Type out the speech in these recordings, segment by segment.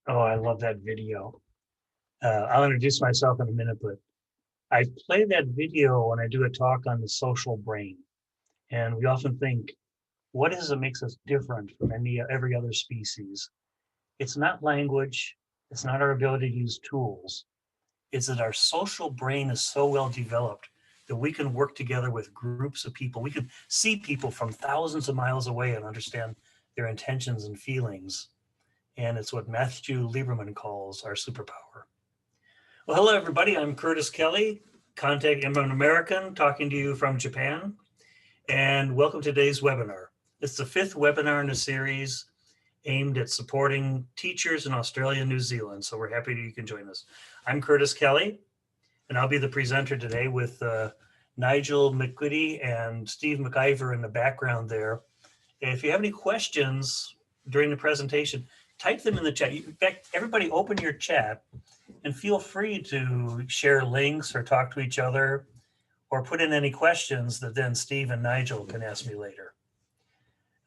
Oh, I love that video. I'll introduce myself in a minute, but I play that video when I do a talk on the social brain. And we often think, what is it that makes us different from every other species? It's not language. It's not our ability to use tools. It's that our social brain is so well developed that we can work together with groups of people. We can see people from thousands of miles away and understand their intentions and feelings. And it's what Matthew Lieberman calls our superpower. Well, hello, everybody. I'm Curtis Kelly, I'm an American talking to you from Japan, and welcome to today's webinar. It's the fifth webinar in a series aimed at supporting teachers in Australia and New Zealand, so we're happy that you can join us. I'm Curtis Kelly, and I'll be the presenter today with Nigel McQuitty and Steve McIver in the background there. If you have any questions during the presentation, type them in the chat. In fact, everybody open your chat and feel free to share links or talk to each other or put in any questions that then Steve and Nigel can ask me later.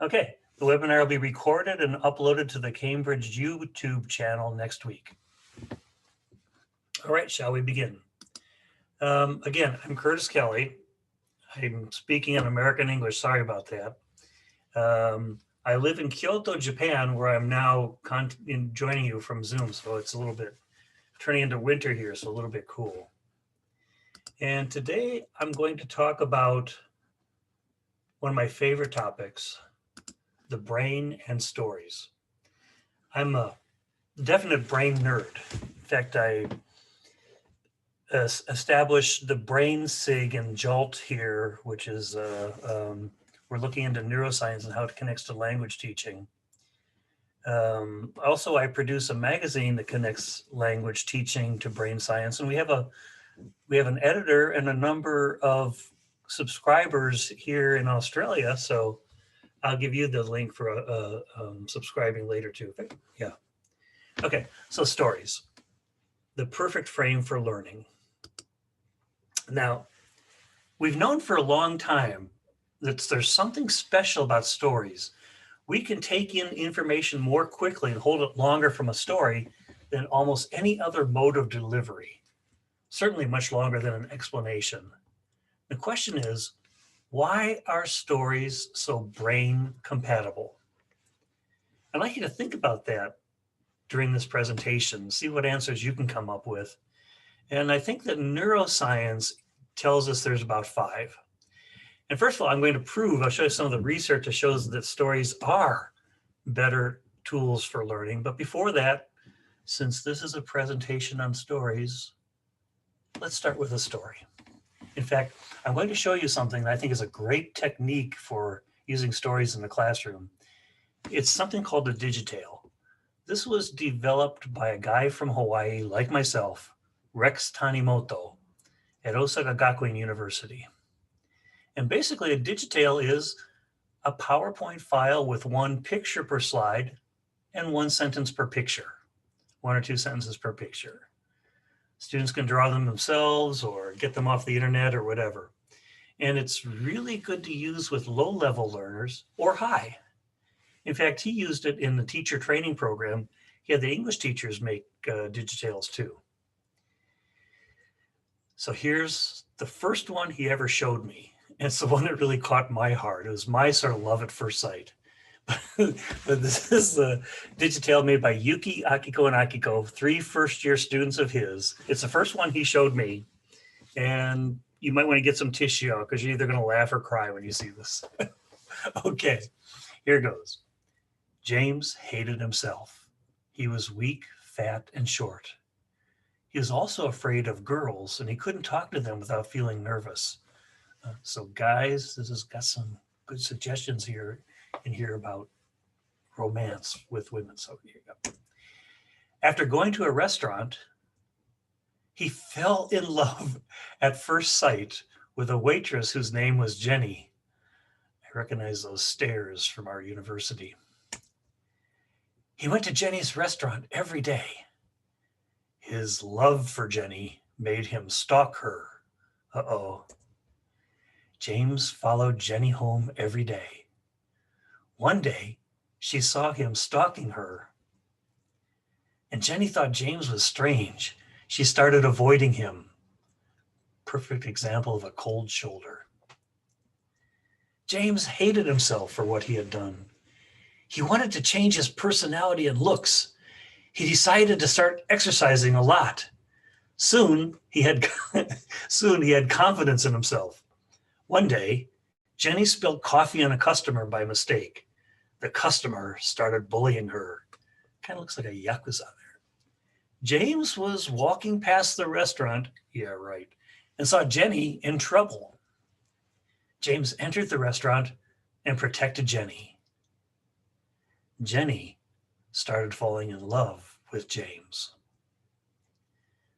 Okay, the webinar will be recorded and uploaded to the Cambridge YouTube channel next week. All right, shall we begin? Again, I'm Curtis Kelly. I'm speaking in American English. Sorry about that. I live in Kyoto, Japan, where I'm now joining you from Zoom, so it's a little bit turning into winter here, so a little bit cool. And today I'm going to talk about one of my favorite topics, the brain and stories. I'm a definite brain nerd. In fact, I established the brain SIG and JOLT here, which is, we're looking into neuroscience and how it connects to language teaching. Also, I produce a magazine that connects language teaching to brain science, and we have an editor and a number of subscribers here in Australia. So I'll give you the link for subscribing later too. Yeah. Okay. So stories, the perfect frame for learning. Now, we've known for a long time that there's something special about stories. We can take in information more quickly and hold it longer from a story than almost any other mode of delivery, certainly much longer than an explanation. The question is, why are stories so brain compatible? I'd like you to think about that during this presentation, see what answers you can come up with. And I think that neuroscience tells us there's about 5. And first of all, I'll show you some of the research that shows that stories are better tools for learning. But before that, since this is a presentation on stories, let's start with a story. In fact, I'm going to show you something that I think is a great technique for using stories in the classroom. It's something called a digitale. This was developed by a guy from Hawaii, like myself, Rex Tanimoto, at Osaka Gakuen University. And basically, a digitale is a PowerPoint file with 1 picture per slide and 1 sentence per picture, 1 or 2 sentences per picture. Students can draw them themselves or get them off the internet or whatever. And it's really good to use with low-level learners or high. In fact, he used it in the teacher training program. He had the English teachers make digitales too. So here's the first one he ever showed me. And it's the one that really caught my heart. It was my sort of love at first sight. But this is the digitale made by Yuki, Akiko, and Akiko, 3 first-year students of his. It's the first one he showed me. And you might want to get some tissue out because you're either going to laugh or cry when you see this. Okay, here goes. James hated himself. He was weak, fat, and short. He was also afraid of girls, and he couldn't talk to them without feeling nervous. So guys, this has got some good suggestions here about romance with women. So here you go. After going to a restaurant, he fell in love at first sight with a waitress whose name was Jenny. I recognize those stares from our university. He went to Jenny's restaurant every day. His love for Jenny made him stalk her. Uh-oh. James followed Jenny home every day. One day, she saw him stalking her. And Jenny thought James was strange. She started avoiding him. Perfect example of a cold shoulder. James hated himself for what he had done. He wanted to change his personality and looks. He decided to start exercising a lot. Soon he had confidence in himself. One day, Jenny spilled coffee on a customer by mistake. The customer started bullying her. Kind of looks like a yakuza there. James was walking past the restaurant, yeah, right, and saw Jenny in trouble. James entered the restaurant and protected Jenny. Jenny started falling in love with James.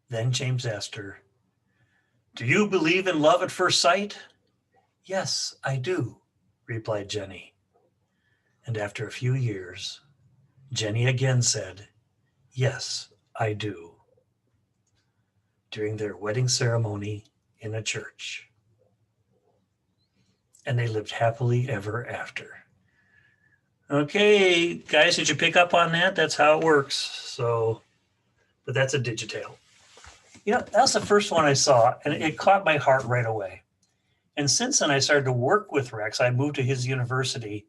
Then James asked her, "Do you believe in love at first sight?" "Yes, I do," replied Jenny. And after a few years, Jenny again said, "Yes, I do," during their wedding ceremony in a church. And they lived happily ever after. Okay, guys, did you pick up on that? That's how it works. So, but that's a digitail. You know, that was the first one I saw, and it caught my heart right away. And since then, I started to work with Rex. I moved to his university.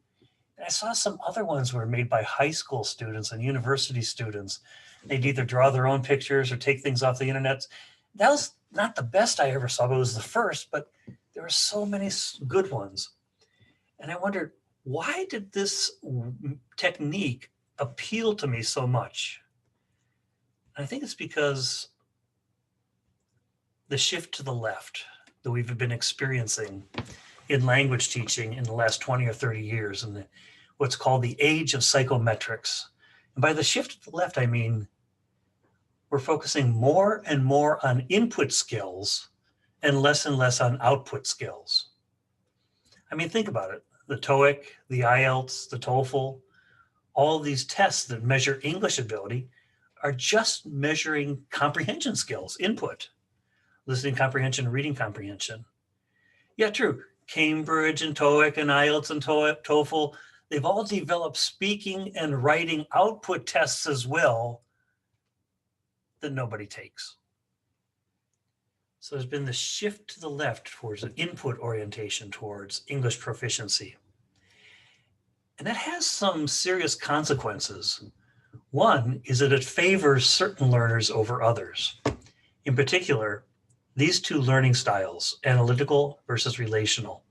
And I saw some other ones were made by high school students and university students. They'd either draw their own pictures or take things off the internet. That was not the best I ever saw, but it was the first, but there were so many good ones. And I wondered, why did this technique appeal to me so much? And I think it's because the shift to the left that we've been experiencing in language teaching in the last 20 or 30 years, and what's called the age of psychometrics. And by the shift to the left, I mean we're focusing more and more on input skills and less on output skills. I mean, think about it. The TOEIC, the IELTS, the TOEFL, all these tests that measure English ability are just measuring comprehension skills, input, listening comprehension, reading comprehension. Yeah, true. Cambridge and TOEIC and IELTS and TOEFL, they've all developed speaking and writing output tests as well that nobody takes. So there's been the shift to the left towards an input orientation towards English proficiency. And that has some serious consequences. One is that it favors certain learners over others. In particular, these two learning styles, analytical versus relational.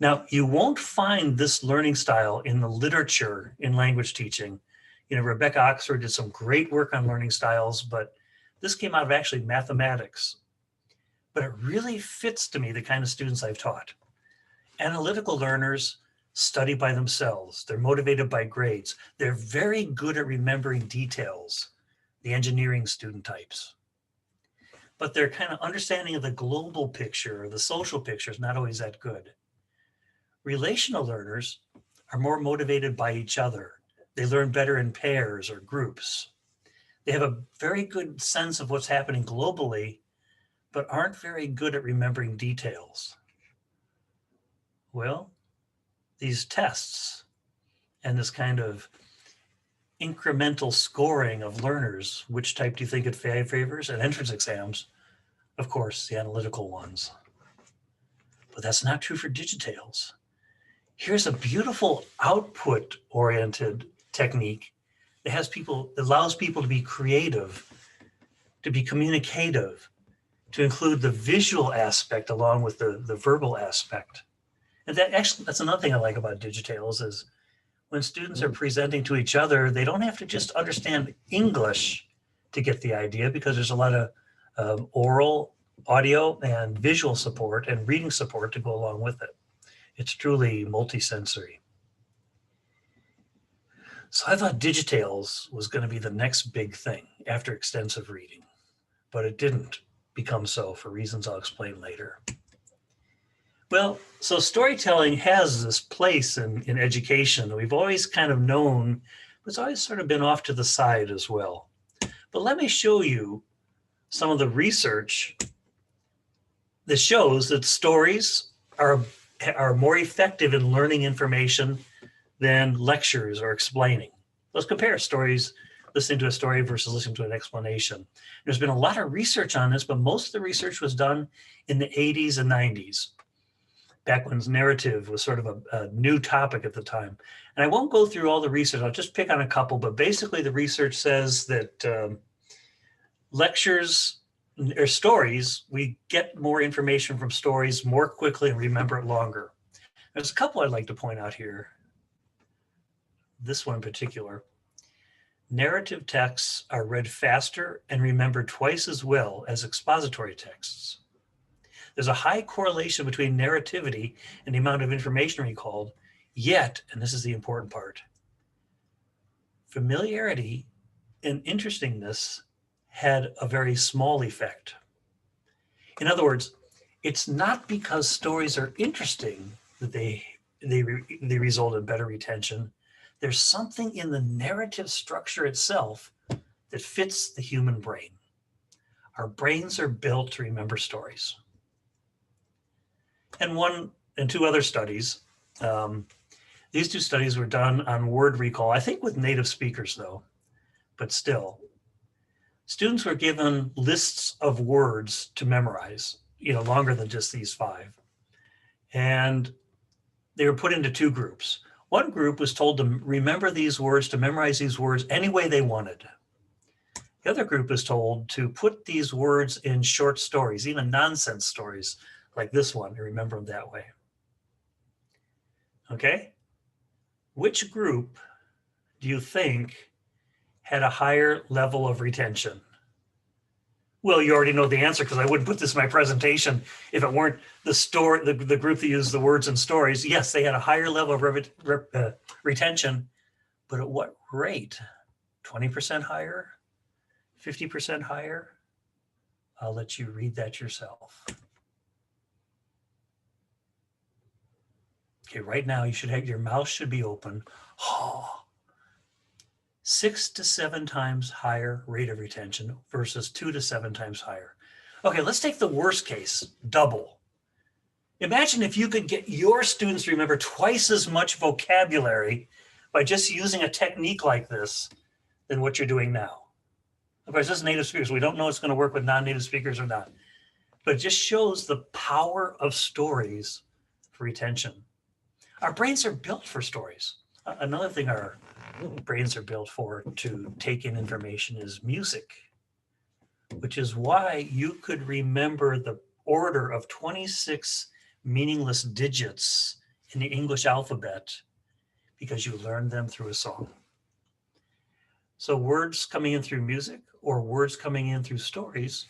Now, you won't find this learning style in the literature in language teaching. You know, Rebecca Oxford did some great work on learning styles, but this came out of actually mathematics. But it really fits to me the kind of students I've taught. Analytical learners study by themselves. They're motivated by grades. They're very good at remembering details, the engineering student types. But their kind of understanding of the global picture or the social picture is not always that good. Relational learners are more motivated by each other. They learn better in pairs or groups. They have a very good sense of what's happening globally, but aren't very good at remembering details. Well, these tests and this kind of incremental scoring of learners, which type do you think it favors? And entrance exams, of course, the analytical ones. But that's not true for digitails. Here's a beautiful output-oriented technique that allows people to be creative, to be communicative, to include the visual aspect along with the verbal aspect. And that's another thing I like about digitails is when students are presenting to each other, they don't have to just understand English to get the idea, because there's a lot of oral, audio, and visual support and reading support to go along with it. It's truly multisensory. So I thought digitails was going to be the next big thing after extensive reading, but it didn't become so for reasons I'll explain later. Well, so storytelling has this place in education that we've always kind of known, but it's always sort of been off to the side as well. But let me show you some of the research that shows that stories are more effective in learning information than lectures or explaining. Let's compare stories listening to a story versus listening to an explanation. There's been a lot of research on this, but most of the research was done in the 80s and 90s, back when narrative was sort of a new topic at the time. And I won't go through all the research, I'll just pick on a couple, but basically the research says that lectures or stories, we get more information from stories more quickly and remember it longer. There's a couple I'd like to point out here. This one in particular. Narrative texts are read faster and remembered twice as well as expository texts. There's a high correlation between narrativity and the amount of information recalled, yet, and this is the important part, familiarity and interestingness had a very small effect. In other words, it's not because stories are interesting that they result in better retention. There's something in the narrative structure itself that fits the human brain. Our brains are built to remember stories. And two other studies. These two studies were done on word recall, I think with native speakers though, but still. Students were given lists of words to memorize, longer than just these 5. And they were put into 2 groups. One group was told to remember these words, to memorize these words any way they wanted. The other group was told to put these words in short stories, even nonsense stories like this one, and remember them that way. Okay? Which group do you think had a higher level of retention? Well, you already know the answer because I wouldn't put this in my presentation if it weren't the group that used the words and stories. Yes, they had a higher level of retention, but at what rate? 20% higher? 50% higher? I'll let you read that yourself. Okay, right now your mouth should be open. 6 to 7 times higher rate of retention versus 2 to 7 times higher. Okay, let's take the worst case, double. Imagine if you could get your students to remember twice as much vocabulary by just using a technique like this than what you're doing now. Of course, this is native speakers. We don't know it's going to work with non-native speakers or not, but it just shows the power of stories for retention. Our brains are built for stories. Another thing our brains are built for to take in information is music, which is why you could remember the order of 26 meaningless digits in the English alphabet because you learned them through a song. So words coming in through music or words coming in through stories,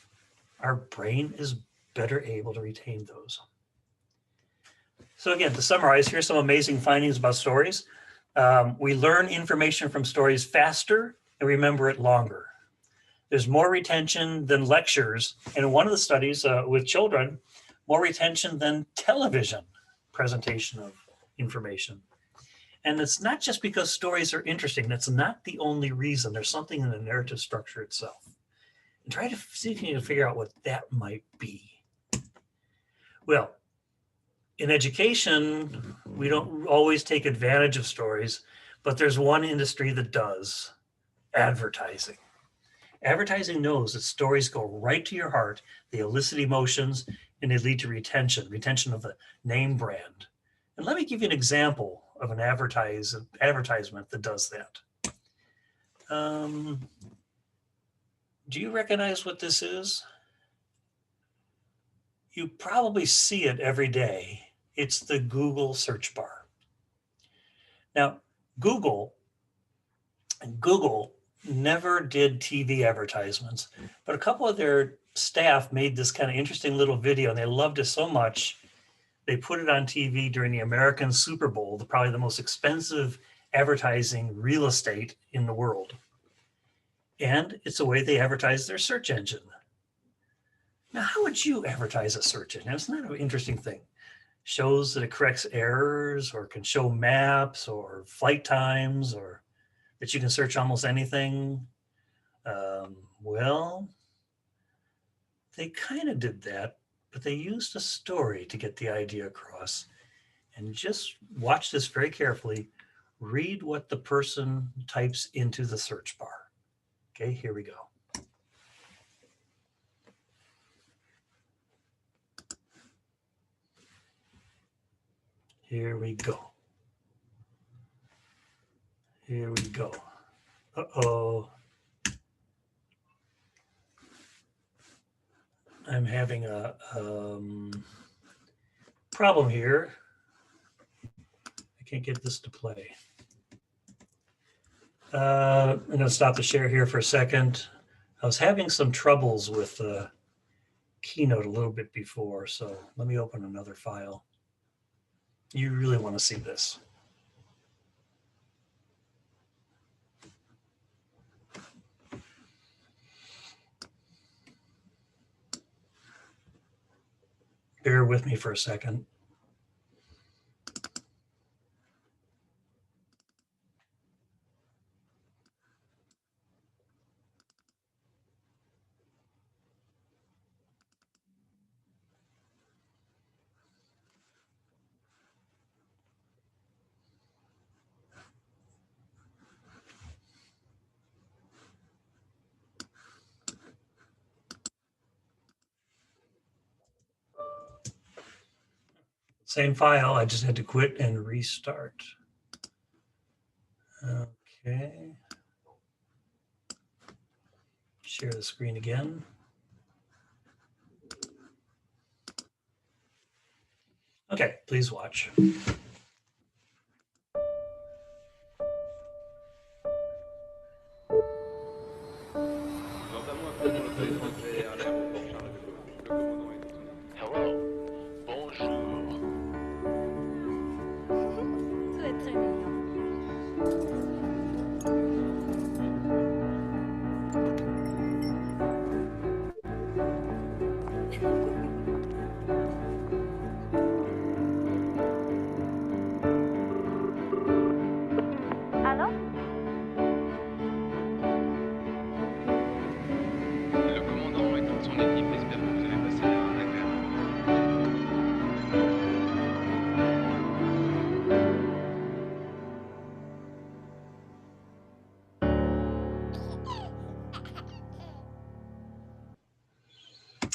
our brain is better able to retain those. So again, to summarize, here's some amazing findings about stories. We learn information from stories faster and remember it longer. There's more retention than lectures. And in one of the studies with children, more retention than television presentation of information. And it's not just because stories are interesting. That's not the only reason. There's something in the narrative structure itself. And try to see if you can figure out what that might be. Well, in education, we don't always take advantage of stories, but there's one industry that does: advertising. Advertising knows that stories go right to your heart, they elicit emotions, and they lead to retention of the name brand. And let me give you an example of an advertisement that does that. Do you recognize what this is? You probably see it every day. It's the Google search bar. Now, Google never did TV advertisements, but a couple of their staff made this kind of interesting little video, and they loved it so much, they put it on TV during the American Super Bowl, probably the most expensive advertising real estate in the world. And it's the way they advertise their search engine. Now, how would you advertise a search engine? It's not an interesting thing. Shows that it corrects errors, or can show maps or flight times, or that you can search almost anything. Well, they kind of did that, but they used a story to get the idea across. And just watch this very carefully. Read what the person types into the search bar. Okay, here we go. Here we go. Here we go. Uh-oh. I'm having a problem here. I can't get this to play. I'm going to stop the share here for a second. I was having some troubles with Keynote a little bit before, so let me open another file. You really want to see this. Bear with me for a second. Same file, I just had to quit and restart. Okay. Share the screen again. Okay, please watch. Hello, bonjour. Très très mignon. Alors? Le commandant et toute son équipe espèrent que vous avez passé un agréable moment.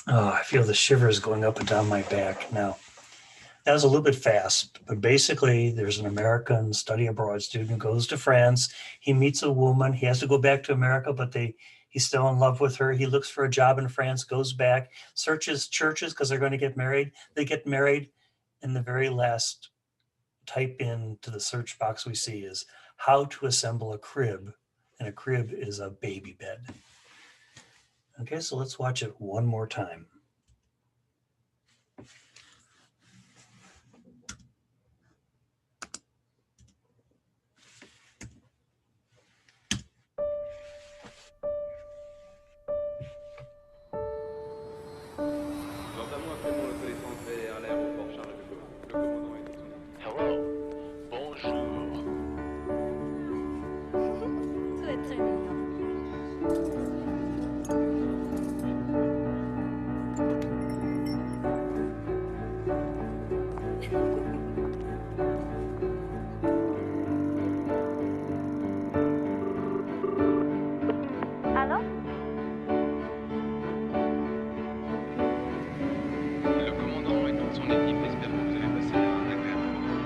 Oh, I feel the shivers going up and down my back now. That was a little bit fast, but basically there's an American study abroad student who goes to France. He meets a woman. He has to go back to America, but he's still in love with her. He looks for a job in France, goes back, searches churches because they're going to get married. They get married, and the very last type into the search box we see is how to assemble a crib, and a crib is a baby bed. Okay, so let's watch it one more time. Notamment après mon reconnaissance vers l'aéroport Charles de Gaulle. Le commandant et toute son équipe. Hello, bonjour. Très très mignon. Alors? Le commandant et toute son équipe espèrent que vous avez passé un agréable moment.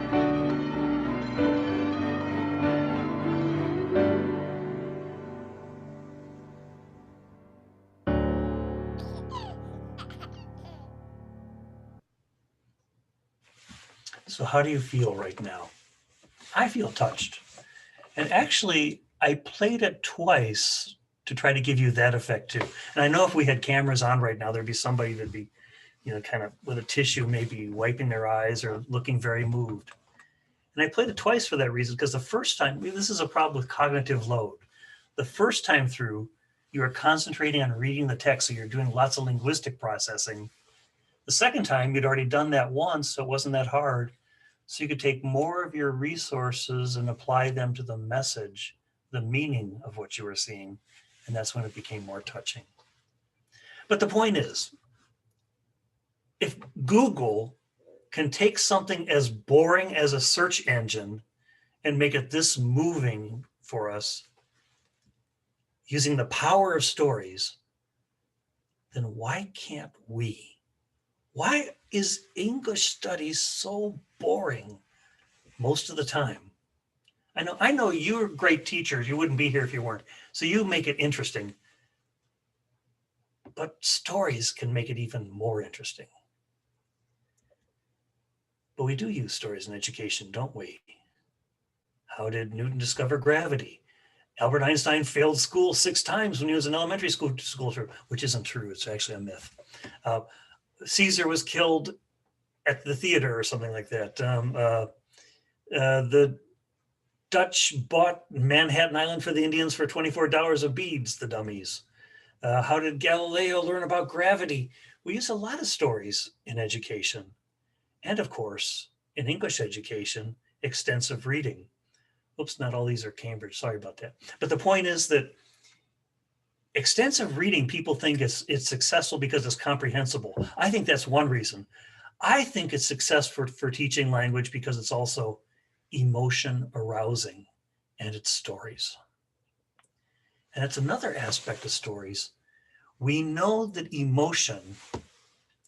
So how do you feel right now? I feel touched. And actually, I played it twice to try to give you that effect too. And I know if we had cameras on right now, there'd be somebody that'd be, kind of with a tissue, maybe wiping their eyes or looking very moved. And I played it twice for that reason, because the first time, this is a problem with cognitive load. The first time through, you are concentrating on reading the text, so you're doing lots of linguistic processing. The second time, you'd already done that once, so it wasn't that hard. So you could take more of your resources and apply them to the message, the meaning of what you were seeing. And that's when it became more touching. But the point is, if Google can take something as boring as a search engine and make it this moving for us, using the power of stories, then why can't we? Why is English studies so boring most of the time? I know you're great teachers. You wouldn't be here if you weren't. So you make it interesting. But stories can make it even more interesting. But we do use stories in education, don't we? How did Newton discover gravity? Albert Einstein failed school 6 times when he was in elementary school, which isn't true. It's actually a myth. Caesar was killed at the theater or something like that. The Dutch bought Manhattan Island for the Indians for $24 of beads, the dummies. How did Galileo learn about gravity? We use a lot of stories in education. And of course, in English education, extensive reading. Oops, not all these are Cambridge. Sorry about that. But the point is that extensive reading, people think it's successful because it's comprehensible. I think that's one reason. I think it's successful for teaching language because it's also emotion arousing and it's stories. And that's another aspect of stories. We know that emotion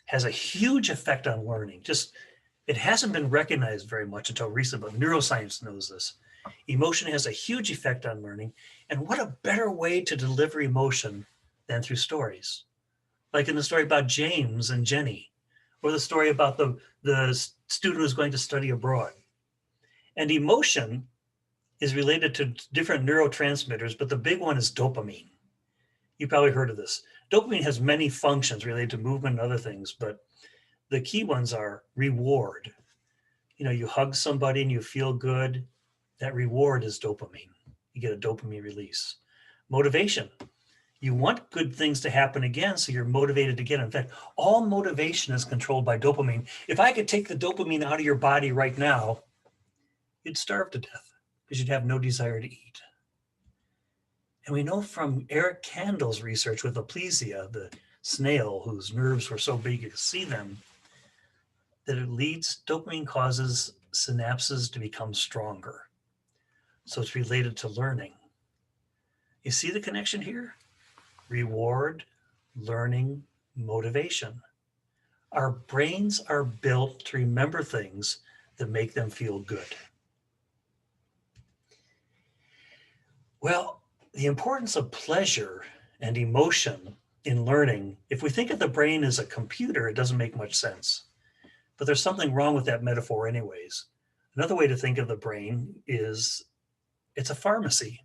has a huge effect on learning. Just, it hasn't been recognized very much until recent, but neuroscience knows this. Emotion has a huge effect on learning. And what a better way to deliver emotion than through stories. Like in the story about James and Jenny, or the story about the student who's going to study abroad. And emotion is related to different neurotransmitters, but the big one is dopamine. You probably heard of this. Dopamine has many functions related to movement and other things, but the key ones are reward. You know, you hug somebody and you feel good. That reward is dopamine. You get a dopamine release. Motivation. You want good things to happen again, so you're motivated again. In fact, all motivation is controlled by dopamine. If I could take the dopamine out of your body right now, you'd starve to death because you'd have no desire to eat. And we know from Eric Kandel's research with aplysia, the snail whose nerves were so big you could see them, that it leads, dopamine causes synapses to become stronger. So it's related to learning. You see the connection here? Reward, learning, motivation. Our brains are built to remember things that make them feel good. Well, the importance of pleasure and emotion in learning, if we think of the brain as a computer, it doesn't make much sense. But there's something wrong with that metaphor anyways. Another way to think of the brain is it's a pharmacy.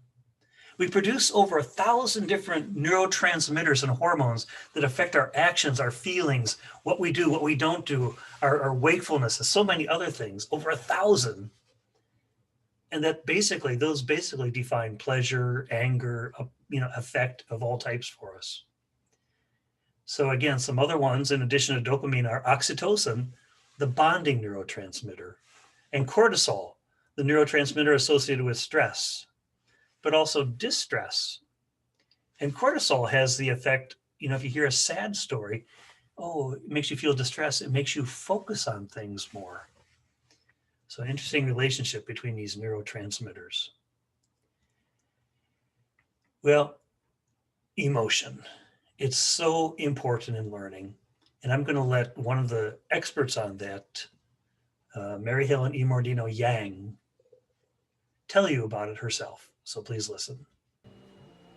We produce over 1,000 different neurotransmitters and hormones that affect our actions, our feelings, what we do, what we don't do, our wakefulness, and so many other things, over 1,000. And that those basically define pleasure, anger, affect of all types for us. So again, some other ones in addition to dopamine are oxytocin, the bonding neurotransmitter, and cortisol, the neurotransmitter associated with stress, but also distress. And cortisol has the effect, if you hear a sad story, it makes you feel distressed. It makes you focus on things more. So an interesting relationship between these neurotransmitters. Well, emotion. It's so important in learning. And I'm going to let one of the experts on that, Mary Helen E. Mordino Yang, tell you about it herself. So please listen.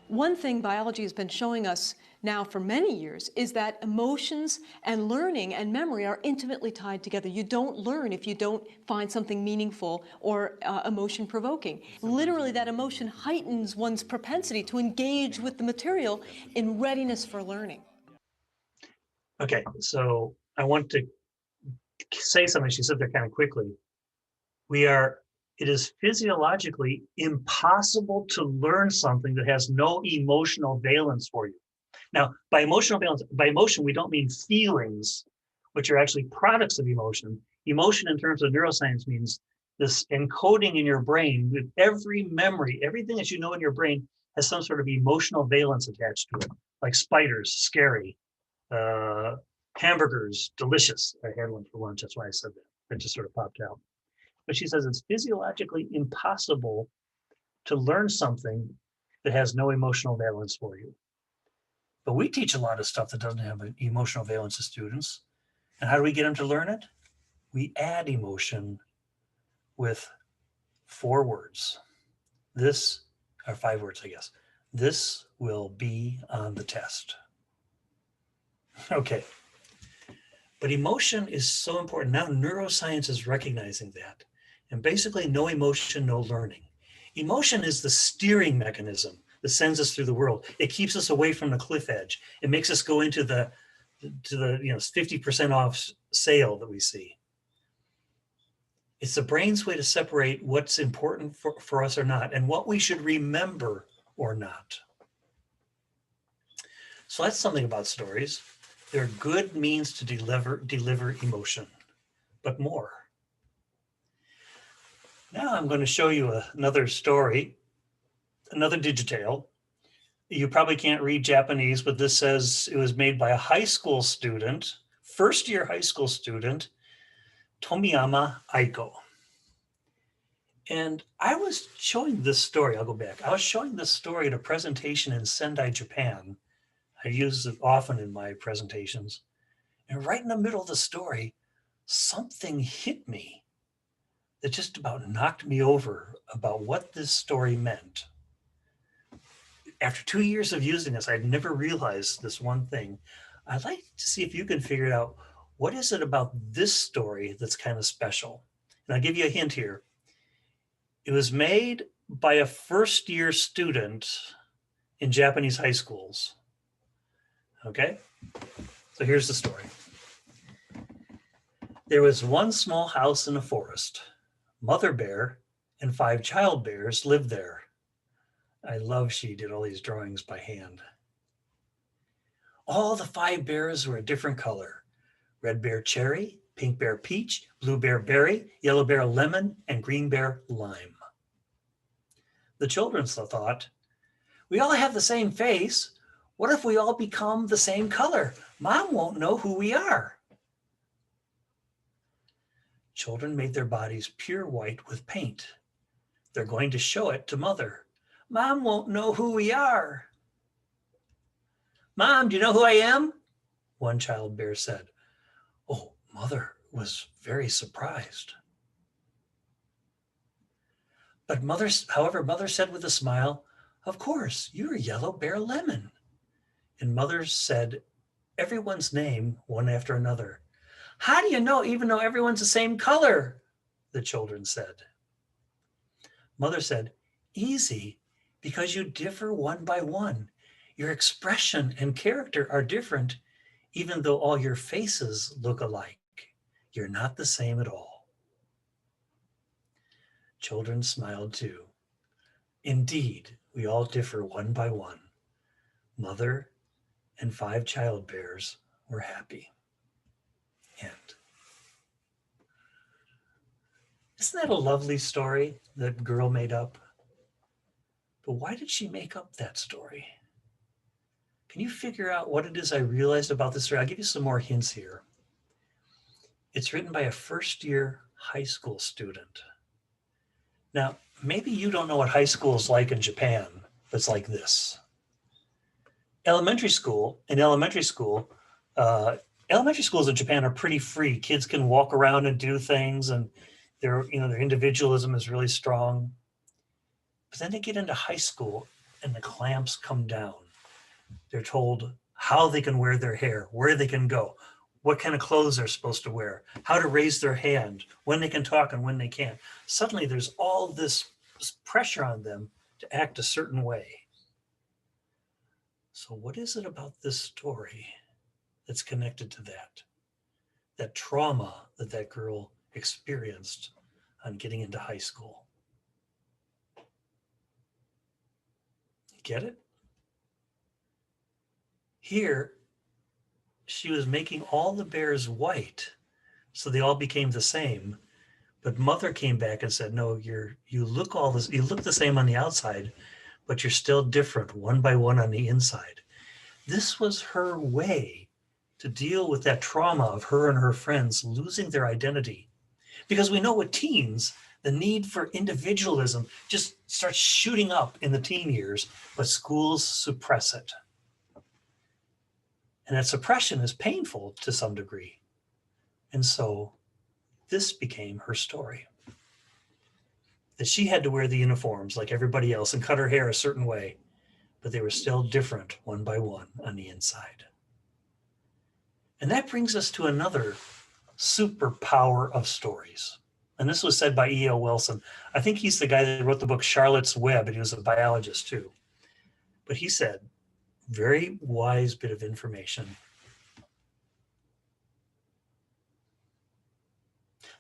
One thing biology has been showing us now for many years is that emotions and learning and memory are intimately tied together. You don't learn if you don't find something meaningful or emotion provoking. Literally, that emotion heightens one's propensity to engage with the material in readiness for learning. Okay, so I want to say something. She said there kind of quickly. It is physiologically impossible to learn something that has no emotional valence for you. Now, by emotional valence, by emotion, we don't mean feelings, which are actually products of emotion. Emotion in terms of neuroscience means this encoding in your brain with every memory, everything that you know in your brain has some sort of emotional valence attached to it, like spiders, scary, hamburgers, delicious. I had one for lunch, that's why I said that. It just sort of popped out. But she says it's physiologically impossible to learn something that has no emotional valence for you. But we teach a lot of stuff that doesn't have an emotional valence to students. And how do we get them to learn it? We add emotion with 4 words. This, or 5 words, I guess. This will be on the test. Okay. But emotion is so important. Now neuroscience is recognizing that. And basically, no emotion, no learning. Emotion is the steering mechanism that sends us through the world. It keeps us away from the cliff edge. It makes us go into the 50% off sale that we see. It's the brain's way to separate what's important for us or not, and what we should remember or not. So that's something about stories. They're good means to deliver emotion, but more. Now I'm going to show you another story, another digitale. You probably can't read Japanese, but this says it was made by a high school student, first-year high school student, Tomiyama Aiko. And I was showing this story, I'll go back. I was showing this story at a presentation in Sendai, Japan. I use it often in my presentations. And right in the middle of the story, something hit me that just about knocked me over about what this story meant. After 2 years of using this, I'd never realized this one thing. I'd like to see if you can figure it out. What is it about this story that's kind of special? And I'll give you a hint here. It was made by a first-year student in Japanese high schools. Okay, so here's the story. There was one small house in a forest. Mother bear and 5 child bears lived there. I love she did all these drawings by hand. All the 5 bears were a different color. Red bear cherry, pink bear peach, blue bear berry, yellow bear lemon, and green bear lime. The children thought, we all have the same face. What if we all become the same color? Mom won't know who we are. Children made their bodies pure white with paint. They're going to show it to Mother. Mom won't know who we are. Mom, do you know who I am? One child bear said. Oh, Mother was very surprised. But Mother said with a smile, of course, you're Yellow Bear Lemon. And Mother said everyone's name one after another. How do you know even though everyone's the same color? The children said. Mother said, easy, because you differ one by one. Your expression and character are different, even though all your faces look alike. You're not the same at all. Children smiled too. Indeed, we all differ one by one. Mother and 5 child bears were happy. End. Isn't that a lovely story that girl made up? But why did she make up that story? Can you figure out what it is I realized about this story? I'll give you some more hints here. It's written by a first-year high school student. Now, maybe you don't know what high school is like in Japan, but it's like this. Elementary schools in Japan are pretty free. Kids can walk around and do things, and their individualism is really strong. But then they get into high school and the clamps come down. They're told how they can wear their hair, where they can go, what kind of clothes they're supposed to wear, how to raise their hand, when they can talk and when they can't. Suddenly there's all this pressure on them to act a certain way. So what is it about this story that's connected to that trauma that girl experienced on getting into high school? You get it? Here, she was making all the bears white, so they all became the same. But Mother came back and said, no, you look the same on the outside, but you're still different one by one on the inside. This was her way to deal with that trauma of her and her friends losing their identity. Because we know with teens, The need for individualism just starts shooting up in the teen years, but schools suppress it. And that suppression is painful to some degree. And so this became her story. That she had to wear the uniforms like everybody else and cut her hair a certain way, but they were still different one by one on the inside. And that brings us to another superpower of stories. And this was said by E.O. Wilson. I think he's the guy that wrote the book Charlotte's Web, and he was a biologist too. But he said, very wise bit of information.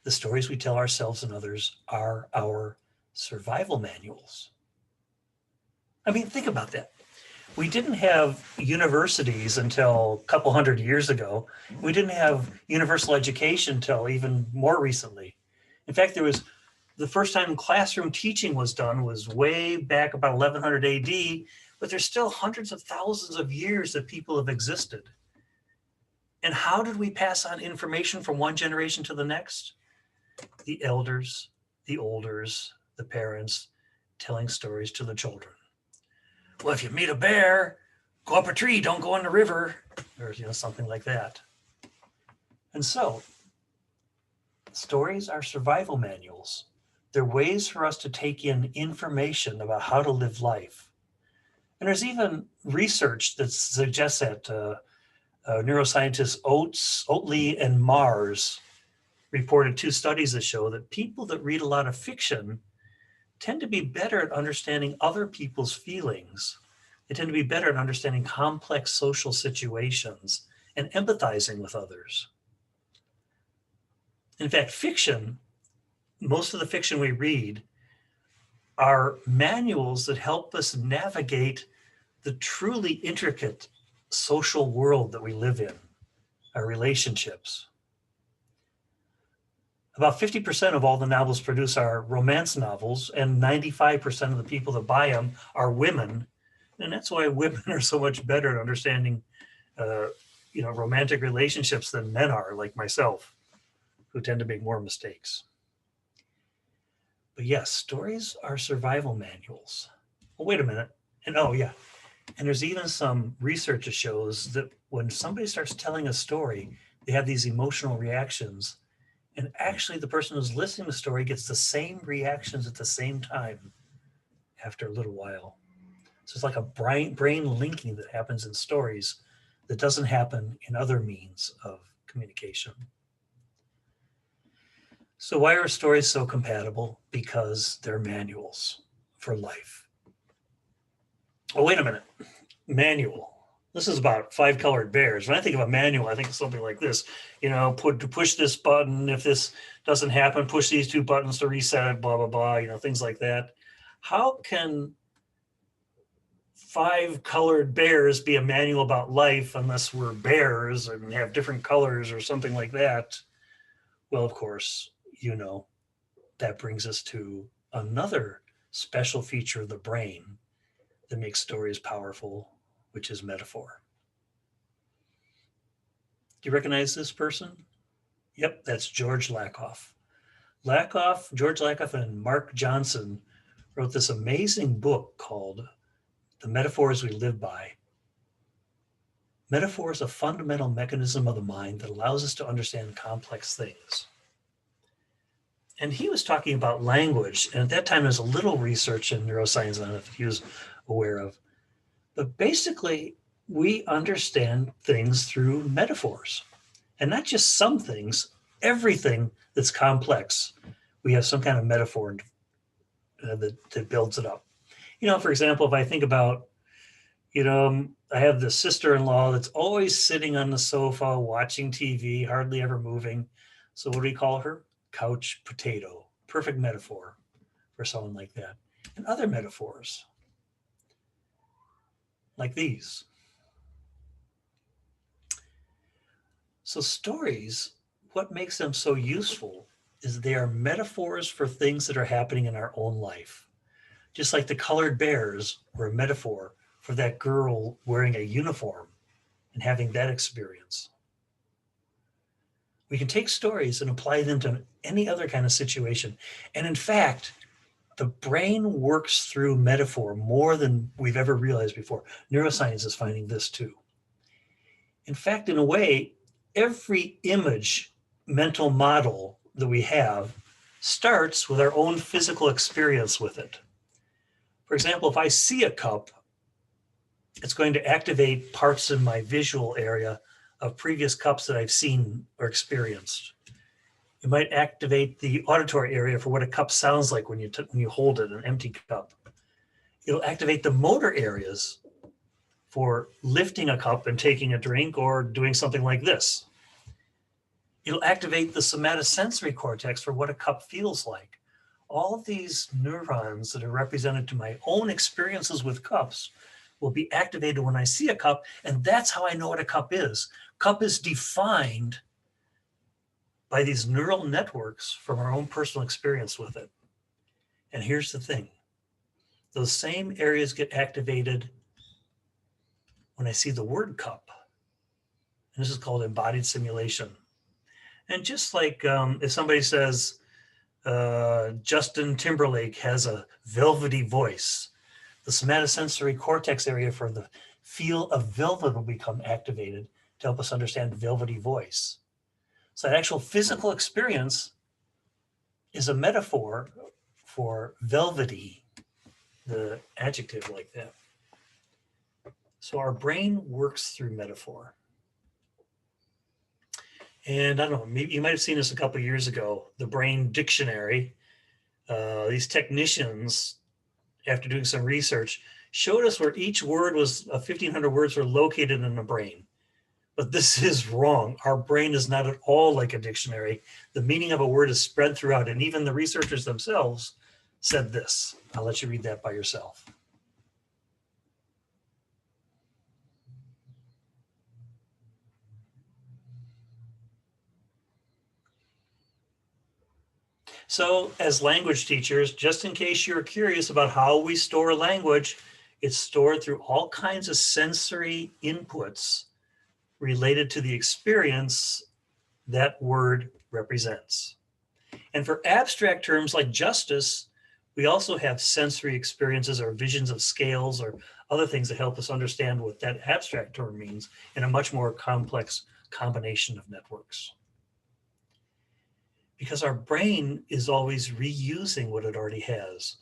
The stories we tell ourselves and others are our survival manuals. I mean, think about that. We didn't have universities until a couple hundred years ago. We didn't have universal education until even more recently. In fact, there was the first time classroom teaching was done was way back about 1100 AD, but there's still hundreds of thousands of years that people have existed. And how did we pass on information from one generation to the next? The elders, the olders, the parents telling stories to the children. Well, if you meet a bear, go up a tree, don't go in the river, or something like that. And so, stories are survival manuals. They're ways for us to take in information about how to live life. And there's even research that suggests that neuroscientists Oatley and Mars reported 2 studies that show that people that read a lot of fiction tend to be better at understanding other people's feelings. They tend to be better at understanding complex social situations and empathizing with others. In fact, fiction, most of the fiction we read are manuals that help us navigate the truly intricate social world that we live in, our relationships. About 50% of all the novels produced are romance novels, and 95% of the people that buy them are women. And that's why women are so much better at understanding, romantic relationships than men are, like myself, who tend to make more mistakes. But yes, stories are survival manuals. Well, wait a minute. And and there's even some research that shows that when somebody starts telling a story, they have these emotional reactions. And actually, the person who's listening to the story gets the same reactions at the same time after a little while. So it's like a brain linking that happens in stories that doesn't happen in other means of communication. So why are stories so compatible? Because they're manuals for life. Oh, wait a minute. Manual. This is about 5 colored bears. When I think of a manual, I think of something like this. Push this button. If this doesn't happen, push these 2 buttons to reset it, blah, blah, blah, things like that. How can 5 colored bears be a manual about life unless we're bears and have different colors or something like that? Well, of course, that brings us to another special feature of the brain that makes stories powerful, which is metaphor. Do you recognize this person? Yep, that's George Lakoff. George Lakoff and Mark Johnson wrote this amazing book called The Metaphors We Live By. Metaphor is a fundamental mechanism of the mind that allows us to understand complex things. And he was talking about language, and at that time there's a little research in neuroscience on it that he was aware of. But basically, we understand things through metaphors, and not just some things, everything that's complex. We have some kind of metaphor that builds it up. For example, if I think about, I have the sister-in-law that's always sitting on the sofa watching TV, hardly ever moving. So what do we call her? Couch potato. Perfect metaphor for someone like that. And other metaphors like these. So stories, what makes them so useful is they are metaphors for things that are happening in our own life. Just like the colored bears were a metaphor for that girl wearing a uniform and having that experience. We can take stories and apply them to any other kind of situation. And in fact, the brain works through metaphor more than we've ever realized before. Neuroscience is finding this too. In fact, in a way, every image mental model that we have starts with our own physical experience with it. For example, if I see a cup, it's going to activate parts in my visual area of previous cups that I've seen or experienced. It might activate the auditory area for what a cup sounds like when you hold it, an empty cup. It'll activate the motor areas for lifting a cup and taking a drink or doing something like this. It'll activate the somatosensory cortex for what a cup feels like. All of these neurons that are represented to my own experiences with cups will be activated when I see a cup, and that's how I know what a cup is. Cup is defined by these neural networks from our own personal experience with it. And here's the thing. Those same areas get activated when I see the word cup. And this is called embodied simulation. And just like if somebody says, Justin Timberlake has a velvety voice, the somatosensory cortex area for the feel of velvet will become activated to help us understand velvety voice. So that actual physical experience is a metaphor for velvety, the adjective like that. So our brain works through metaphor. And I don't know, maybe you might have seen this a couple of years ago, the brain dictionary. These technicians, after doing some research, showed us where each word was, 1,500 words were located in the brain. But this is wrong. Our brain is not at all like a dictionary. The meaning of a word is spread throughout, and even the researchers themselves said this. I'll let you read that by yourself. So as language teachers, just in case you're curious about how we store language, it's stored through all kinds of sensory inputs related to the experience that word represents. And for abstract terms like justice, we also have sensory experiences or visions of scales or other things that help us understand what that abstract term means in a much more complex combination of networks. Because our brain is always reusing what it already has.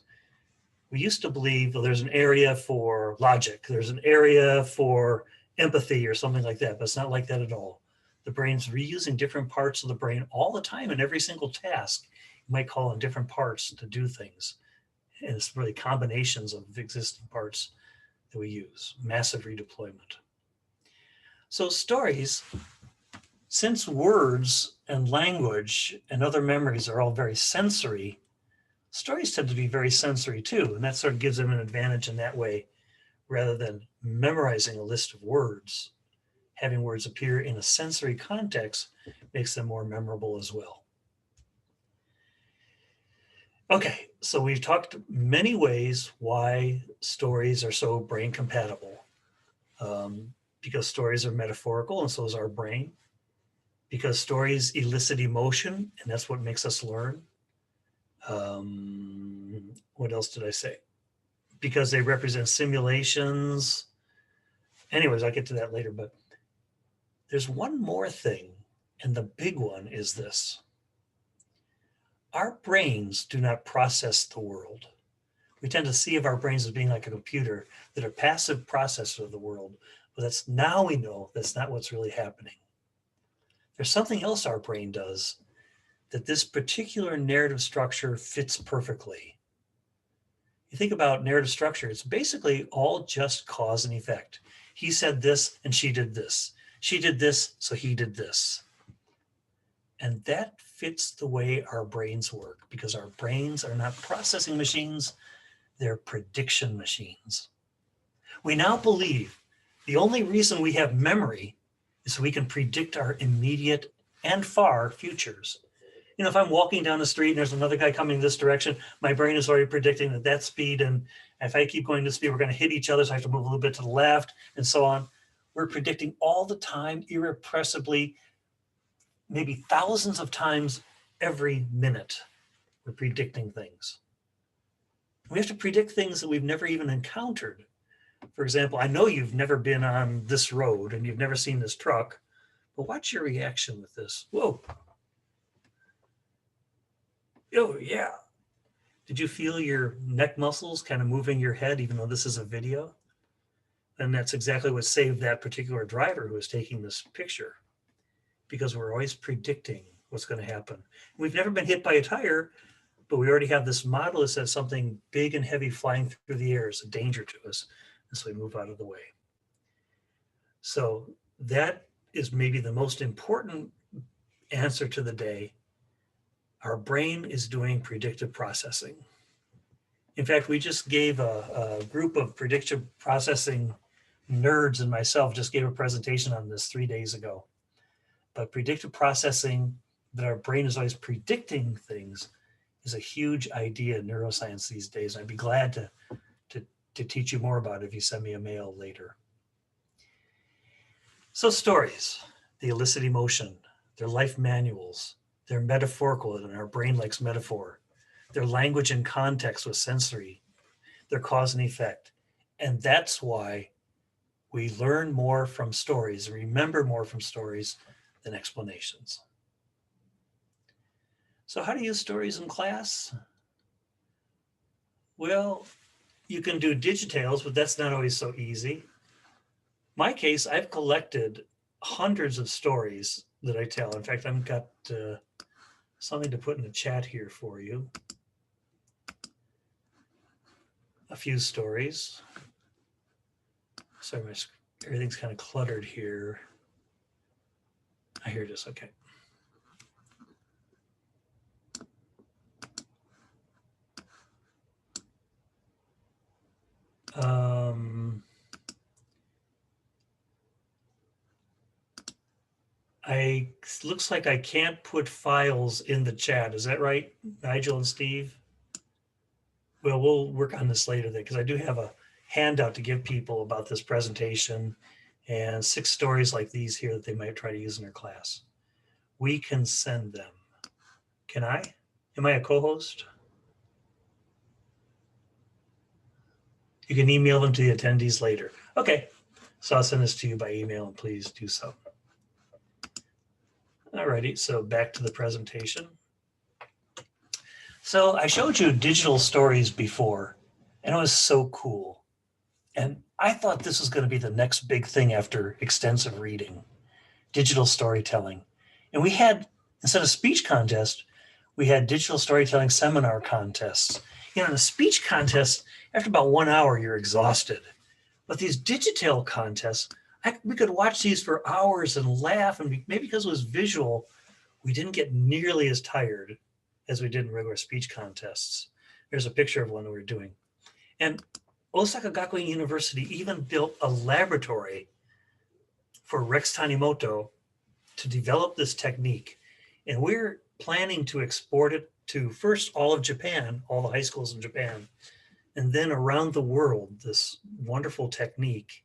We used to believe, well, there's an area for logic, there's an area for empathy or something like that, but it's not like that at all. The brain's reusing different parts of the brain all the time in every single task. You might call on different parts to do things. And it's really combinations of existing parts that we use, massive redeployment. So stories, since words and language and other memories are all very sensory, stories tend to be very sensory too. And that sort of gives them an advantage in that way, rather than memorizing a list of words. Having words appear in a sensory context makes them more memorable as well. Okay, so we've talked many ways why stories are so brain compatible. Because stories are metaphorical and so is our brain. Because stories elicit emotion and that's what makes us learn. What else did I say? Because they represent simulations. Anyways, I'll get to that later, but there's one more thing, and the big one is this. Our brains do not process the world. We tend to see of our brains as being like a computer that are passive processors of the world, but that's now we know that's not what's really happening. There's something else our brain does that this particular narrative structure fits perfectly. You think about narrative structure, it's basically all just cause and effect. He said this and she did this. She did this, so he did this. And that fits the way our brains work because our brains are not processing machines, they're prediction machines. We now believe the only reason we have memory is so we can predict our immediate and far futures. You know, if I'm walking down the street and there's another guy coming this direction, my brain is already predicting that speed. And if I keep going this speed, we're going to hit each other. So I have to move a little bit to the left and so on. We're predicting all the time, irrepressibly, maybe thousands of times every minute. We're predicting things. We have to predict things that we've never even encountered. For example, I know you've never been on this road and you've never seen this truck, but watch your reaction with this. Whoa. Oh, yeah. Did you feel your neck muscles kind of moving your head, even though this is a video? And that's exactly what saved that particular driver who was taking this picture, because we're always predicting what's going to happen. We've never been hit by a tire, but we already have this model that says something big and heavy flying through the air is a danger to us. And so we move out of the way. So that is maybe the most important answer to the day. Our brain is doing predictive processing. In fact, we just gave a group of predictive processing nerds and myself just gave a presentation on this 3 days ago. But predictive processing, that our brain is always predicting things, is a huge idea in neuroscience these days. I'd be glad to teach you more about it if you send me a mail later. So stories, they elicit emotion, they're life manuals, they're metaphorical, and our brain likes metaphor. They're language and context with sensory, they're cause and effect. And that's why we learn more from stories, remember more from stories than explanations. So how to use stories in class? Well, you can do digitales, but that's not always so easy. My case, I've collected hundreds of stories that I tell. In fact, I've got something to put in the chat here for you. A few stories. Sorry, everything's kind of cluttered here. Here it is, okay. Looks like I can't put files in the chat. Is that right, Nigel and Steve? Well, we'll work on this later then, because I do have a handout to give people about this presentation and 6 stories like these here that they might try to use in their class. We can send them. Can I? Am I a co-host? You can email them to the attendees later. Okay, so I'll send this to you by email, and please do so. Alrighty, so back to the presentation. So I showed you digital stories before, and it was so cool. And I thought this was going to be the next big thing after extensive reading, digital storytelling. And we had, instead of speech contest, we had digital storytelling seminar contests. You know, in a speech contest, after about 1 hour, you're exhausted. But these digital contests, we could watch these for hours and laugh, and maybe because it was visual, we didn't get nearly as tired as we did in regular speech contests. There's a picture of one that we're doing. And Osaka Gakuen University even built a laboratory for Rex Tanimoto to develop this technique. And we're planning to export it to first all of Japan, all the high schools in Japan, and then around the world, this wonderful technique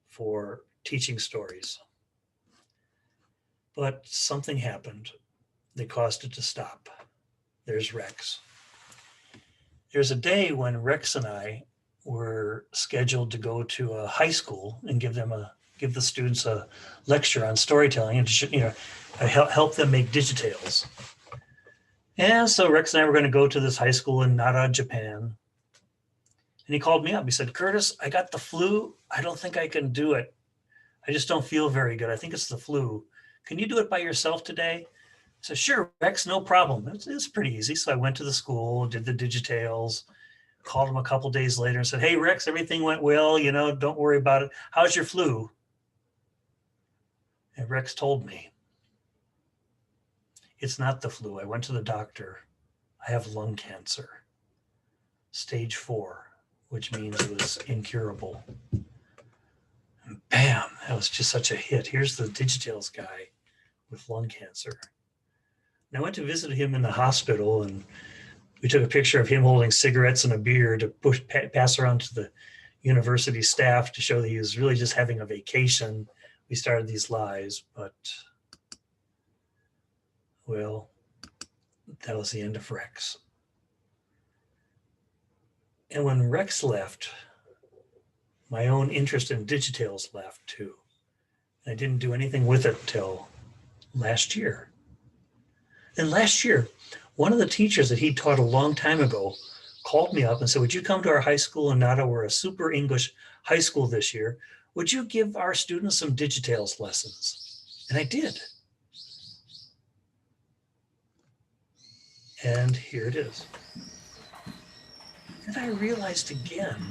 for teaching stories. But something happened that caused it to stop. There's Rex. There's a day when Rex and I were scheduled to go to a high school and give the students a lecture on storytelling and help them make digitales. And so Rex and I were going to go to this high school in Nara, Japan. And he called me up. He said, "Curtis, I got the flu. I don't think I can do it. I just don't feel very good. I think it's the flu. Can you do it by yourself today?" I said, "Sure, Rex, no problem." It's pretty easy. So I went to the school, did the digitales, called him a couple days later and said, "Hey, Rex, everything went well. You know, don't worry about it. How's your flu?" And Rex told me, "It's not the flu. I went to the doctor. I have lung cancer, stage 4, which means it was incurable." And bam, that was just such a hit. Here's the digitales guy with lung cancer. And I went to visit him in the hospital, and we took a picture of him holding cigarettes and a beer to pass around to the university staff to show that he was really just having a vacation. We started these lies, but Well, that was the end of Rex. And when Rex left, my own interest in digitales left too. I didn't do anything with it until last year. And last year, one of the teachers that he taught a long time ago called me up and said, would you come to our high school in Nada? We're a super English high school this year. Would you give our students some digitales lessons? And I did. And here it is. And I realized again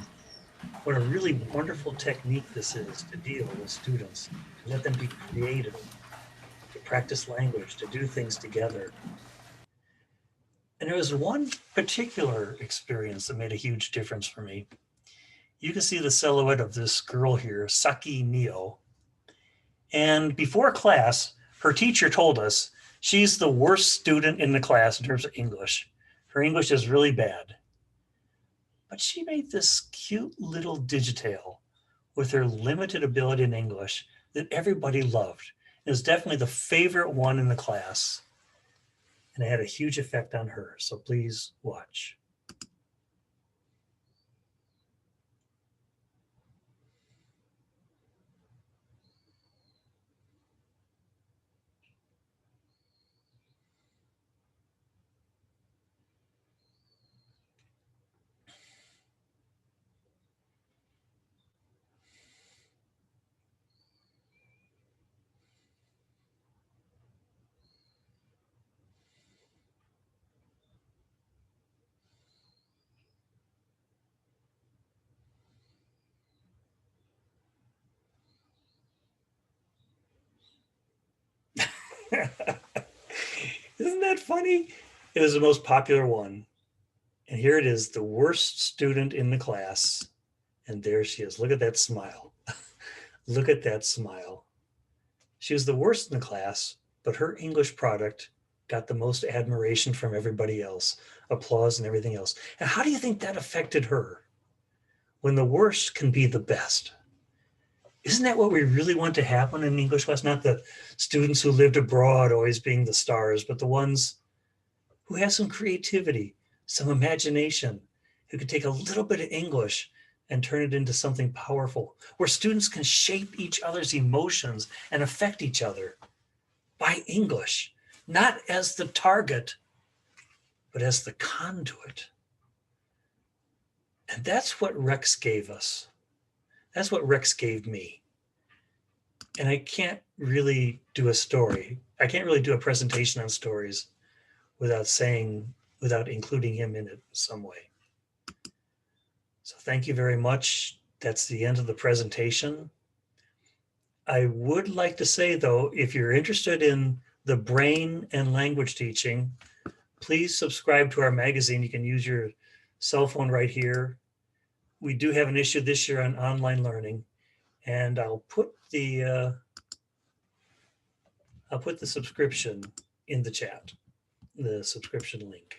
what a really wonderful technique this is to deal with students, to let them be creative, to practice language, to do things together. And there was one particular experience that made a huge difference for me. You can see the silhouette of this girl here, Saki Neo. And before class, her teacher told us she's the worst student in the class in terms of English. Her English is really bad. But she made this cute little digitale with her limited ability in English that everybody loved. It was definitely the favorite one in the class. And it had a huge effect on her. So please watch. Isn't that funny? It was the most popular one. And here it is, the worst student in the class. And there she is. Look at that smile. Look at that smile. She was the worst in the class, but her English product got the most admiration from everybody else, applause and everything else. And how do you think that affected her? When the worst can be the best. Isn't that what we really want to happen in English class? Not the students who lived abroad always being the stars, but the ones who have some creativity, some imagination, who can take a little bit of English and turn it into something powerful, where students can shape each other's emotions and affect each other by English, not as the target, but as the conduit. And that's what Rex gave us. That's what Rex gave me. And I can't really do a story. I can't really do a presentation on stories without including him in it some way. So thank you very much. That's the end of the presentation. I would like to say though, if you're interested in the brain and language teaching, please subscribe to our magazine. You can use your cell phone right here. We do have an issue this year on online learning, and I'll put the subscription in the chat, the subscription link.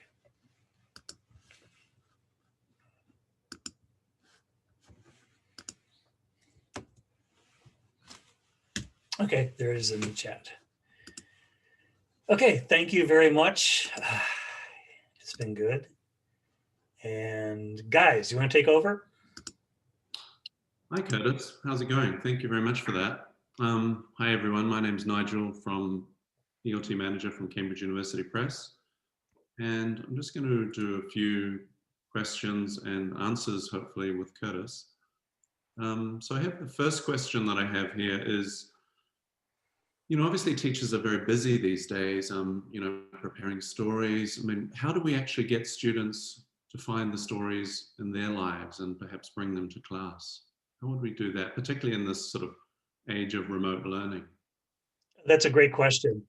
Okay, there it is in the chat. Okay, thank you very much. It's been good. And guys, you want to take over? Hi, Curtis. How's it going? Thank you very much for that. Hi, everyone. My name's Nigel, from ELT Manager from Cambridge University Press. And I'm just going to do a few questions and answers, hopefully, with Curtis. So I have the first question that I have here is, obviously teachers are very busy these days, preparing stories. I mean, how do we actually get students to find the stories in their lives and perhaps bring them to class? How would we do that, particularly in this sort of age of remote learning? That's a great question.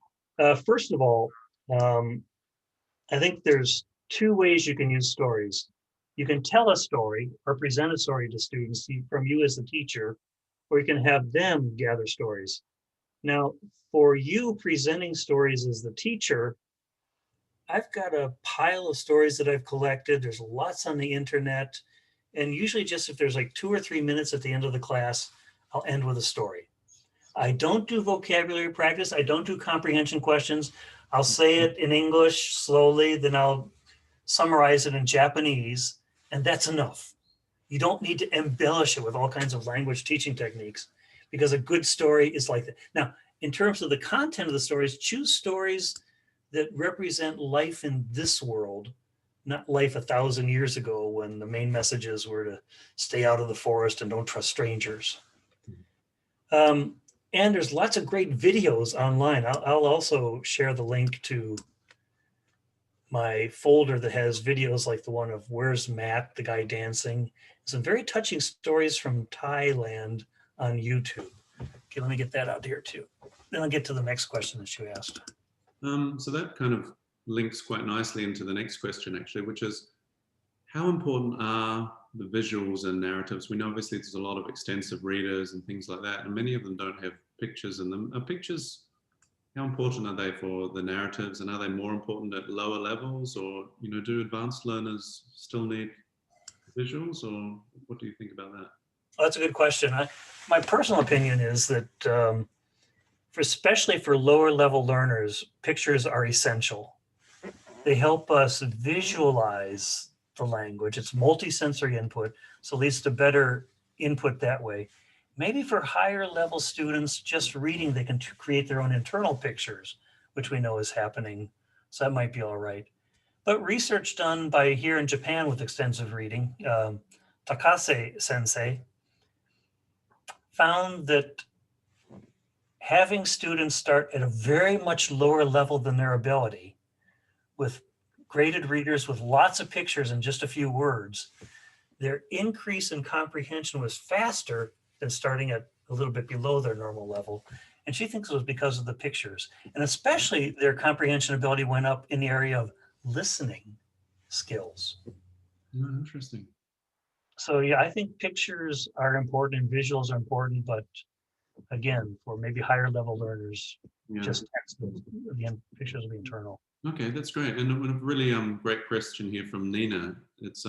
First of all, I think there's two ways you can use stories. You can tell a story or present a story to students from you as the teacher, or you can have them gather stories. Now, for you presenting stories as the teacher, I've got a pile of stories that I've collected. There's lots on the internet. And usually just if there's like 2 or 3 minutes at the end of the class, I'll end with a story. I don't do vocabulary practice. I don't do comprehension questions. I'll say it in English slowly, then I'll summarize it in Japanese, and that's enough. You don't need to embellish it with all kinds of language teaching techniques because a good story is like that. Now, in terms of the content of the stories, choose stories that represent life in this world, not life 1,000 years ago when the main messages were to stay out of the forest and don't trust strangers. And there's lots of great videos online. I'll also share the link to my folder that has videos like the one of Where's Matt, the guy dancing. Some very touching stories from Thailand on YouTube. Okay, let me get that out here too. Then I'll get to the next question that you asked. So that kind of links quite nicely into the next question, actually, which is how important are the visuals and narratives? We know obviously there's a lot of extensive readers and things like that, and many of them don't have pictures in them. Are pictures, how important are they for the narratives, and are they more important at lower levels, or do advanced learners still need visuals, or what do you think about that? Well, that's a good question. My personal opinion is that especially for lower level learners, pictures are essential. They help us visualize the language. It's multi-sensory input, so it leads to better input that way. Maybe for higher level students, just reading, they can create their own internal pictures, which we know is happening. So that might be all right. But research done by here in Japan with extensive reading, Takase sensei, found that having students start at a very much lower level than their ability, with graded readers with lots of pictures and just a few words, their increase in comprehension was faster than starting at a little bit below their normal level. And she thinks it was because of the pictures. And especially their comprehension ability went up in the area of listening skills. Oh, interesting. So yeah, I think pictures are important and visuals are important, but again, for maybe higher level learners, just text, again, pictures will be internal. Okay, that's great. And a really great question here from Nina. It's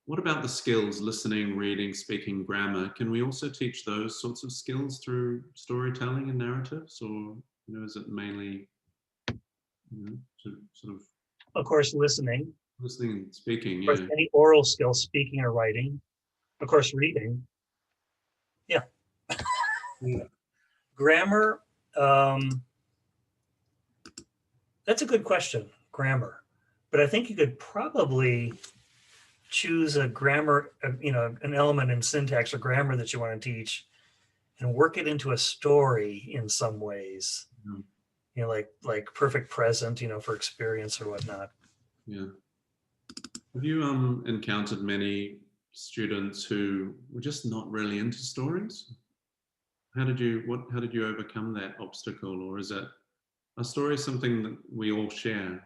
what about the skills, listening, reading, speaking, grammar? Can we also teach those sorts of skills through storytelling and narratives, or is it mainly to sort of course, listening and speaking? Of course, any oral skills, speaking or writing. Of course, reading. Yeah. Grammar. That's a good question, grammar. But I think you could probably choose a grammar, an element in syntax or grammar that you want to teach and work it into a story in some ways. Like perfect present, for experience or whatnot. Yeah. Have you encountered many students who were just not really into stories? How did you overcome that obstacle, or is it a story something that we all share?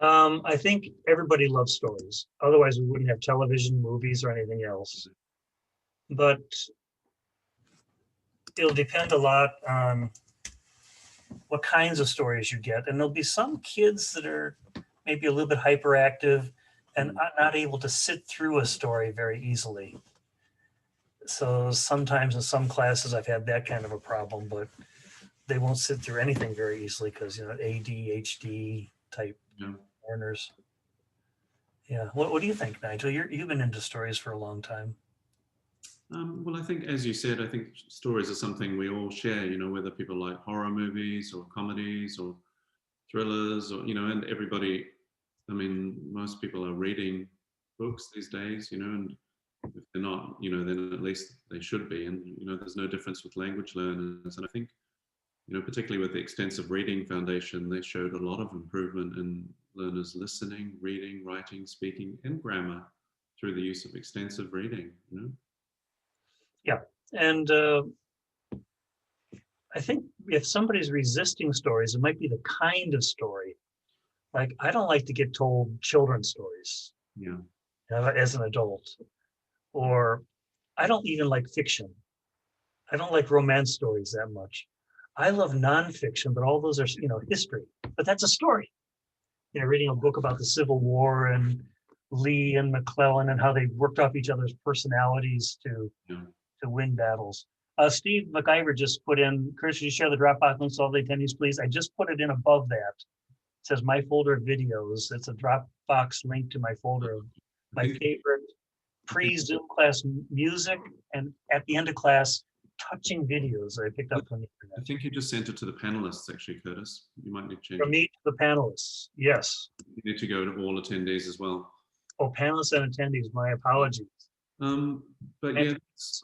I think everybody loves stories. Otherwise, we wouldn't have television, movies, or anything else. But it'll depend a lot on what kinds of stories you get. And there'll be some kids that are maybe a little bit hyperactive and not able to sit through a story very easily. So sometimes in some classes I've had that kind of a problem, but they won't sit through anything very easily because ADHD type learners. Yeah. What do you think, Nigel? You've been into stories for a long time. Well, I think, as you said, I think stories are something we all share, whether people like horror movies or comedies or thrillers or, and everybody, most people are reading books these days, and if they're not, then at least they should be. And, there's no difference with language learners. And I think, particularly with the Extensive Reading Foundation, they showed a lot of improvement in learners listening, reading, writing, speaking, and grammar through the use of extensive reading, Yeah. And I think if somebody's resisting stories, it might be the kind of story. Like, I don't like to get told children's stories as an adult. Or I don't even like fiction. I don't like romance stories that much. I love nonfiction, but all those are, history. But that's a story. Reading a book about the Civil War and Lee and McClellan and how they worked off each other's personalities to win battles. Steve McIver just put in, Chris, you share the Dropbox links to all the attendees, please. I just put it in above that. It says my folder of videos. It's a Dropbox link to my folder of my think- favorite pre-Zoom class music, and at the end of class, touching videos that I picked up from the I internet. think you just sent it to the panelists, actually, Curtis. You might need to change From it. me to the panelists, yes. You need to go to all attendees as well. Oh, panelists and attendees, my apologies. But And yeah, it's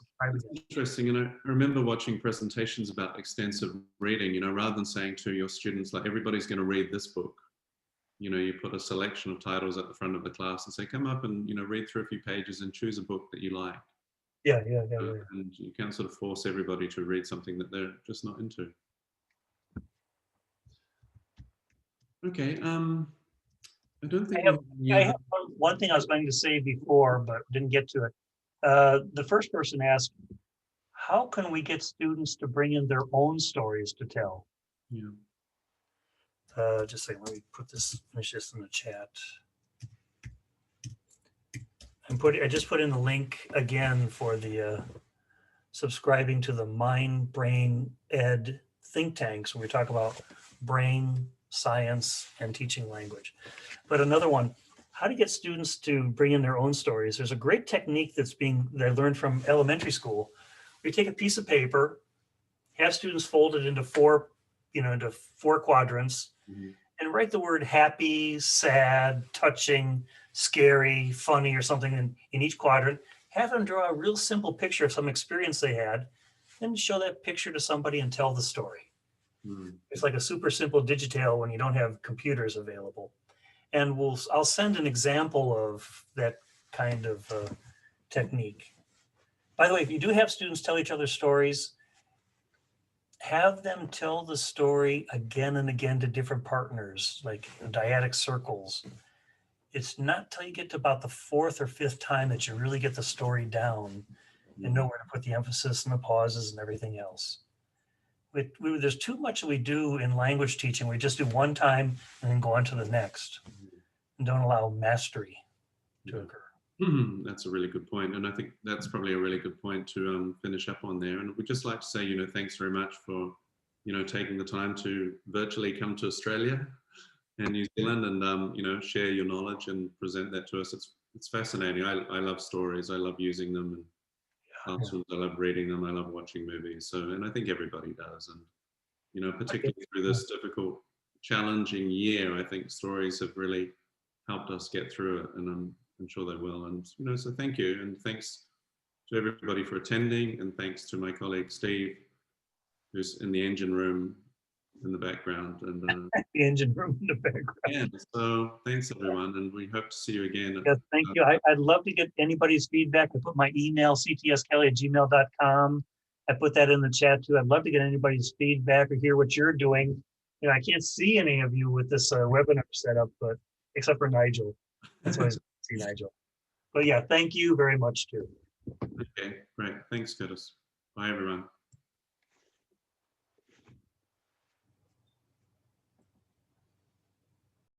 interesting. And I remember watching presentations about extensive reading, rather than saying to your students, like, everybody's going to read this book. You put a selection of titles at the front of the class and say, come up and, read through a few pages and choose a book that you like. Yeah. And you can't sort of force everybody to read something that they're just not into. Okay. I don't think I have one thing I was going to say before, but didn't get to it. The first person asked, how can we get students to bring in their own stories to tell? Yeah. Just a second, let me finish this in the chat. I just put in the link again for the subscribing to the Mind Brain Ed think tanks, when we talk about brain science and teaching language. But another one, how to get students to bring in their own stories. There's a great technique that I learned from elementary school. We take a piece of paper, have students fold it into four quadrants, and write the word happy, sad, touching, scary, funny, or something in each quadrant. Have them draw a real simple picture of some experience they had, and show that picture to somebody and tell the story. It's like a super simple digital when you don't have computers available. And I'll send an example of that kind of technique. By the way, if you do have students tell each other stories, have them tell the story again and again to different partners, like dyadic circles. It's not till you get to about the fourth or fifth time that you really get the story down and know where to put the emphasis and the pauses and everything else. There's too much that we do in language teaching. We just do one time and then go on to the next and don't allow mastery to occur. That's a really good point. And I think that's probably a really good point to finish up on there. And we'd just like to say, thanks very much for, taking the time to virtually come to Australia and New Zealand and, share your knowledge and present that to us. It's fascinating. I love stories. I love using them. And classrooms, I love reading them. I love watching movies. And I think everybody does. And, particularly through this difficult, challenging year, I think stories have really helped us get through it. And I'm sure they will. And, so thank you. And thanks to everybody for attending. And thanks to my colleague, Steve, who's in the engine room in the background. And the engine room in the background. Yeah, so thanks everyone. And we hope to see you again. Yes, thank you. I'd love to get anybody's feedback. I put my email, ctskelly@gmail.com. I put that in the chat too. I'd love to get anybody's feedback or hear what you're doing. I can't see any of you with this webinar set up, but except for Nigel. That's why I see Nigel. But yeah, thank you very much too. Okay, great. Thanks, Curtis. Bye, everyone.